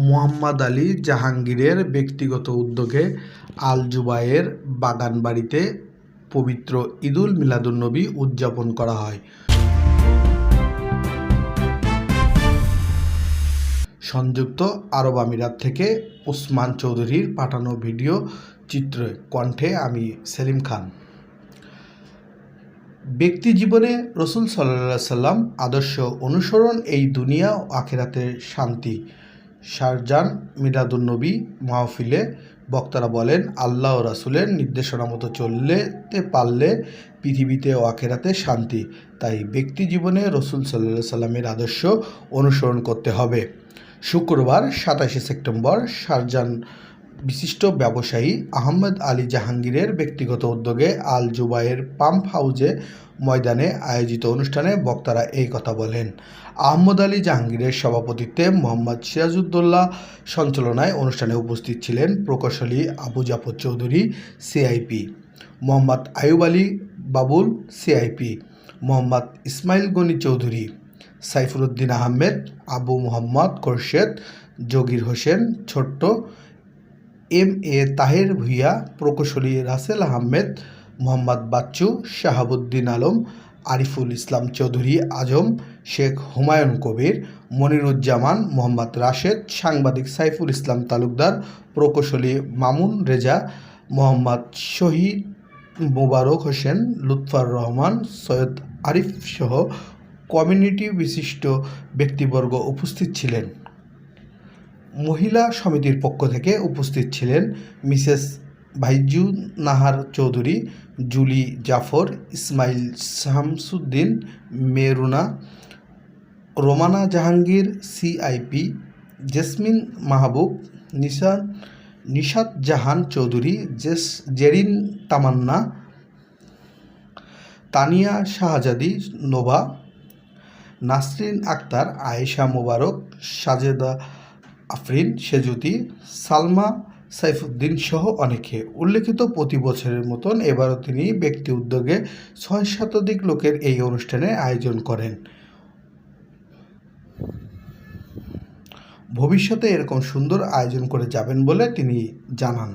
মোহাম্মদ আলী জাহাঙ্গীরের ব্যক্তিগত উদ্যোগে আল জুবায়ের বাগানবাড়িতে পবিত্র ঈদুল মিলাদুন্নবী উদযাপন করা হয়। সংযুক্ত আরব আমিরাত থেকে ওসমান চৌধুরীর পাঠানো ভিডিও চিত্রে কণ্ঠে আমি সেলিম খান। ব্যক্তি জীবনে রসুল সাল্লাল্লাহু আলাইহি সাল্লাম আদর্শ অনুসরণ এই দুনিয়া ও আখিরাতের শান্তি। শারজান মিলাদুন্নবী মাহফিলে বক্তারা বলেন, আল্লাহ ও রাসূলের নির্দেশনা মতো চলতে পারলে পৃথিবীতে ও আখিরাতে শান্তি। তাই ব্যক্তি জীবনে রসুল সাল্লাল্লাহু আলাইহি সাল্লামের আদর্শ অনুসরণ করতে হবে। শুক্রবার ২৭শে সেপ্টেম্বর শারজান বিশিষ্ট ব্যবসায়ী আহমদ আলী জাহাঙ্গীরের ব্যক্তিগত উদ্যোগে আল জুবায়ের পাম্প হাউজে ময়দানে আয়োজিত অনুষ্ঠানে বক্তারা এই কথা বলেন। আহমদ আলী জাহাঙ্গীরের সভাপতিত্বে মোহাম্মদ সিরাজউদ্দৌলা সঞ্চালনায় অনুষ্ঠানে উপস্থিত ছিলেন প্রকৌশলী আবু জাফর চৌধুরী সিআইপি, মোহাম্মদ আয়ুব আলী বাবুল সিআইপি, মোহাম্মদ ইসমাইল গনি চৌধুরী, সাইফুল উদ্দিন আহমেদ, আবু মোহাম্মদ খোরশেদ, জগির হোসেন ছোট্ট, এম.এ. তাহের ভূঁইয়া, প্রকৌশলী রাসেল আহমেদ, মোহাম্মদ বাচ্চু, শাহাবুদ্দিন আলম, আরিফুল ইসলাম চৌধুরী আজম, শেখ হুমায়ুন কবির, মনিরুজ্জামান, মোহাম্মদ রাশেদ, সাংবাদিক সাইফুল ইসলাম তালুকদার, প্রকৌশলী মামুন রেজা, মোহাম্মদ শহীদ মোবারক হোসেন, লুৎফর রহমান, সৈয়দ আরিফ সহ কমিউনিটি বিশিষ্ট ব্যক্তিবর্গ উপস্থিত ছিলেন। মহিলা সমিতির পক্ষ থেকে উপস্থিত ছিলেন মিসেস ভাইজু নাহার চৌধুরী, জুলি জাফর, ইসমাইল শামসুদ্দিন, মেরুনা, রোমানা জাহাঙ্গীর সিআইপি, জেসমিন মাহবুব, নিশাত জাহান চৌধুরী, জেরিন তামান্না, তানিয়া শাহজাদি নোভা, নাসরিন আক্তার, আয়েশা মোবারক, সাজেদা আফরিন সেজুতি, সালমা সাইফুদ্দিন সহ অনেকে। উল্লেখিত প্রতি বছরের মতন এবারও তিনি ব্যক্তি উদ্যোগে ৬ শতাধিক লোকের এই অনুষ্ঠানে আয়োজন করেন। ভবিষ্যতে এরকম সুন্দর আয়োজন করে যাবেন বলে তিনি জানান।